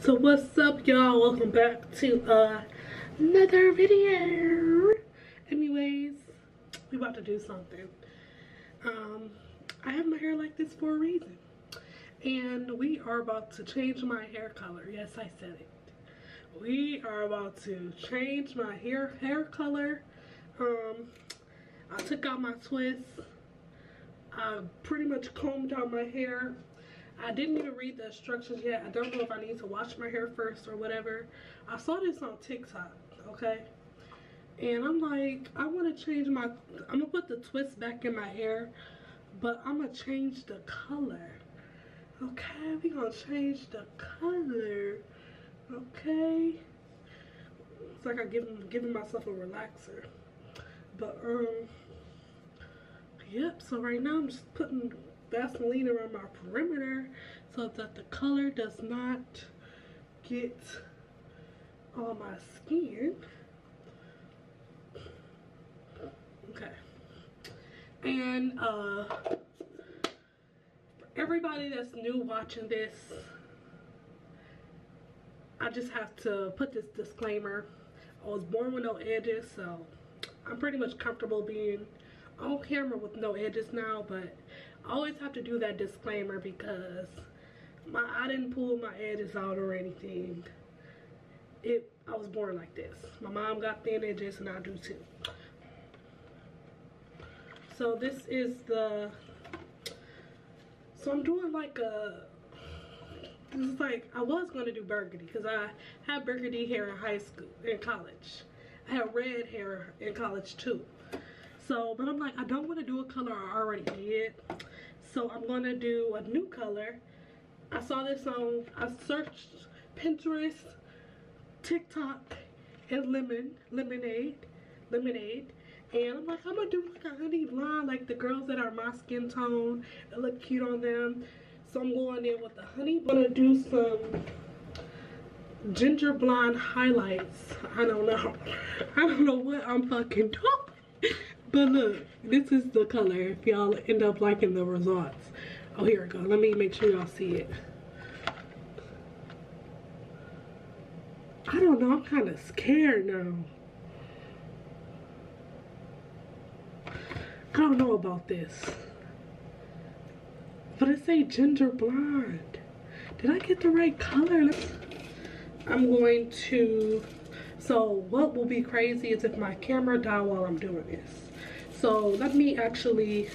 So what's up, y'all? Welcome back to another video. Anyways, we about to do something. I have my hair like this for a reason, and we are about to change my hair color. Yes, I said it. We are about to change my hair color. I took out my twists. I pretty much combed out my hair. I didn't even read the instructions yet. I don't know if I need to wash my hair first or whatever. I saw this on TikTok, okay? And I'm like, I want to change my, I'm going to put the twist back in my hair, but I'm going to change the color. Okay, we're going to change the color. Okay. It's like I'm giving myself a relaxer. But, yep, so right now I'm just putting Vaseline around my perimeter so that the color does not get on my skin. Okay. And for everybody that's new watching this, I just have to put this disclaimer. I was born with no edges, so I'm pretty much comfortable being on camera with no edges now, but I always have to do that disclaimer because I didn't pull my edges out or anything. I was born like this. My mom got thin edges and I do too. So this is the, so I'm doing like a, this is like, I was going to do burgundy because I had burgundy hair in college. I had red hair in college too. So, but I'm like, I don't want to do a color I already did. So I'm going to do a new color. I saw this on, I searched Pinterest, TikTok, and lemonade. And I'm like, I'm going to do like a honey blonde, like the girls that are my skin tone. It look cute on them. So I'm going in with the honey. I'm going to do some ginger blonde highlights. I don't know what I'm fucking doing. But look, this is the color if y'all end up liking the results. Oh, here we go. Let me make sure y'all see it. I don't know. I'm kind of scared now. I don't know about this. But it say ginger blonde. Did I get the right color? I'm going to... So what will be crazy is if my camera dies while I'm doing this. So let me actually,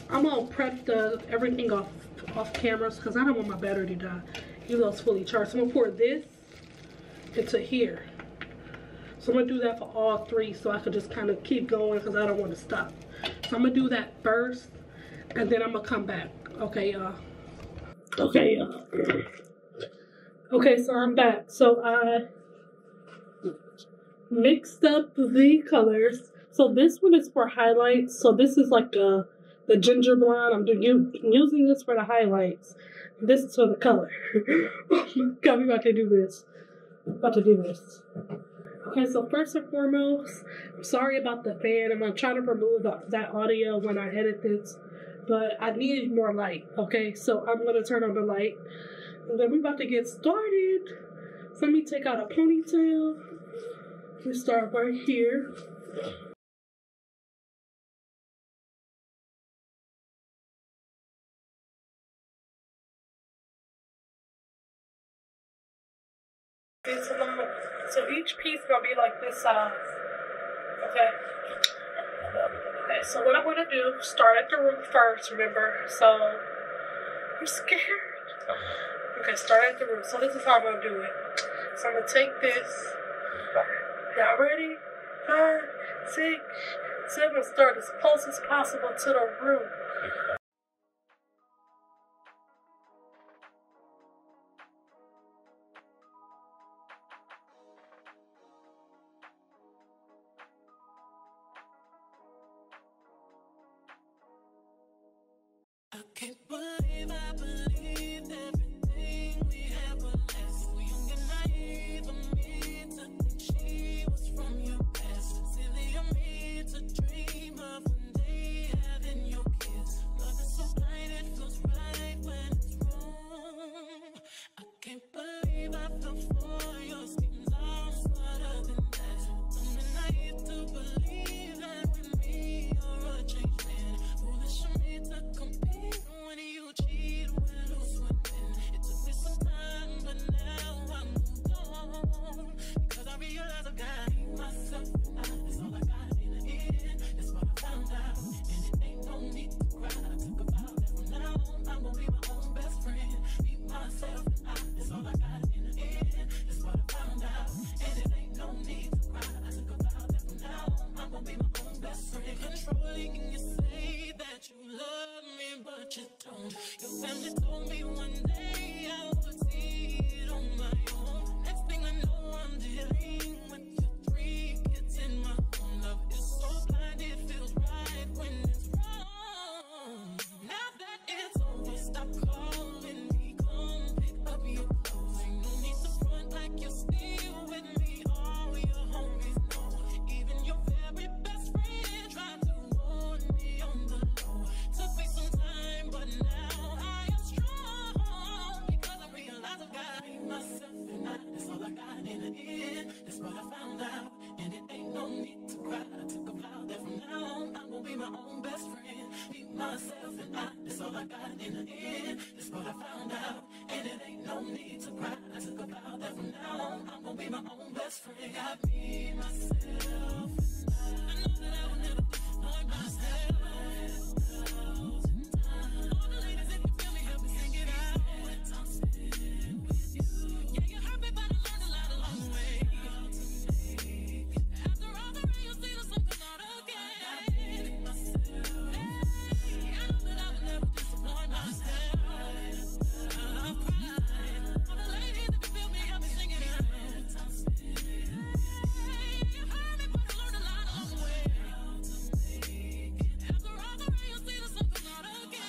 I'm gonna prep everything off cameras because I don't want my battery to die even though it's fully charged. So I'm gonna pour this into here. So I'm gonna do that for all three so I could just kind of keep going because I don't want to stop. So I'm gonna do that first and then I'm gonna come back. Okay, y'all. Okay, y'all. Okay, so I'm back. So I mixed up the colors. So this one is for highlights. So this is like the ginger blonde. I'm using this for the highlights. This is for the color. Oh my God, we're about to do this. Okay, so first and foremost, I'm sorry about the fan. I'm going to try to remove that audio when I edit this. But I needed more light. Okay, so I'm going to turn on the light. And then we're about to get started. So let me take out a ponytail. We start right here. So each piece gonna be like this size. Okay. Okay. So what I'm gonna do? Start at the root first. Remember. So I'm scared. Okay. Start at the root. So this is how I'm gonna do it. So I'm gonna take this. Y'all ready? 5, 6, 7. Start as close as possible to the root. I can't believe I believed everything we had was less. So young and naive of me to think she was from your past. Silly of me to dream of one day having your kids. Love is so blind, it feels right when it's wrong. I can't can't believe I fell for your schemes. I'm smarter than that. I'm naive to believe that with me you're a changed man. Foolish of me to compete when you cheat, when lose, when win. It took me some time, but now I moved on because I realize I got myself and that's all I got in the end. That's what I found out, and it ain't no need to cry. I took a vow that from now on I'm gonna be my own best friend. Be myself and that's all I got in the end. That's what I found out, and it ain't no need to cry. I took a vow that from now on I'm gonna be my own best friend. Controlling and you say that you love me, but you don't. Your family told me one day I would see it on my own. Next thing I know, I'm dealing with your 3 kids in my own. Love is so blind, it feels right when it's wrong. Now that it's over, stop calling me. Come pick up your clothes. Ain't no need to front like you're still with me. All your homies know. Even your very best friend tried to warn me on the low. Took me some time, but now I am strong because I realize I've got myself and that's all I got in the end. That's what I found out, and it ain't no need to cry. I took a vow that from now on I'm gonna be my own best friend. Be myself and that's all I got in the end. That's what I found out, and it ain't no need to cry. I took a vow that from now on I'm gonna be my own best friend. Got me, myself, and I know that I will never disappoint myself. All the ladies, if you feel me, help me sing it out. I'm sitting with you. Yeah, you hurt me, but I learned a lot along the way. After all the rain, you'll see the sun come out again. Hey, I know that I will never disappoint myself. I'm crying. All the ladies, if you feel me, help me sing it out. I'm sitting with you. You hurt me, but I learned a lot along the way. After all the rain, you'll see the sun come out again.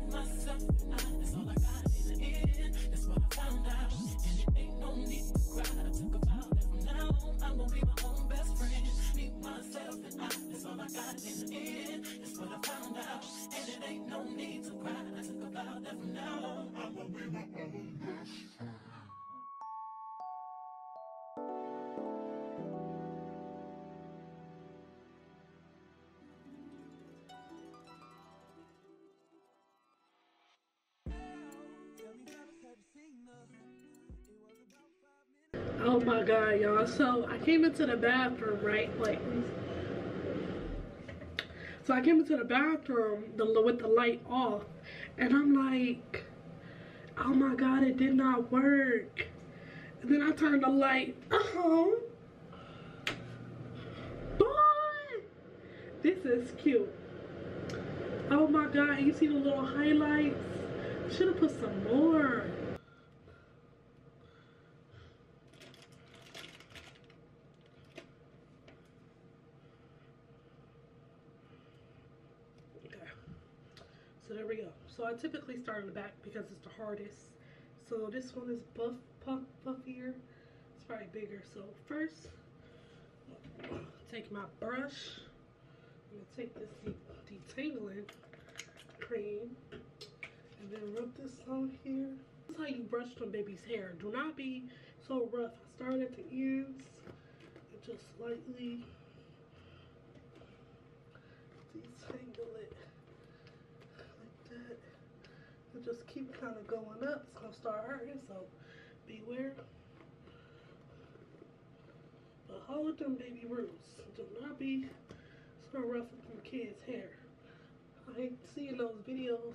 Myself and that's all I got in the end. That's what I found out, and it ain't no need to cry. I took a vow that from now on I'm gonna be my own best friend. Be myself and that's all I got in the end. That's what I found out, and it ain't no need to cry. I took a vow that from now on I'm gonna be my own best friend. Oh my god, y'all. So I came into the bathroom, right? Like, so I came into the bathroom with the light off, and I'm like, oh my god, it did not work. And then I turned the light on. Boy, this is cute. Oh my god, you see the little highlights? Should have put some more. So there we go. So I typically start in the back because it's the hardest. So this one is puffier. It's probably bigger. So first, take my brush. I'm gonna take this detangling cream and then rub this on here. This is how you brush some baby's hair. Do not be so rough. I start at the ends and just slightly detangle it. And just keep kind of going up. It's gonna start hurting, so beware. But hold them baby roots. Do not be so rough with your kids' hair. I hate seeing those videos.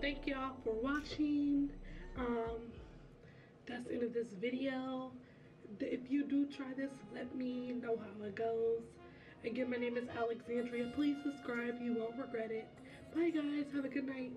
thank y'all for watching. That's the end of this video. If you do try this, let me know how it goes. Again, my name is Alexandria. Please subscribe. You won't regret it. Bye guys. Have a good night.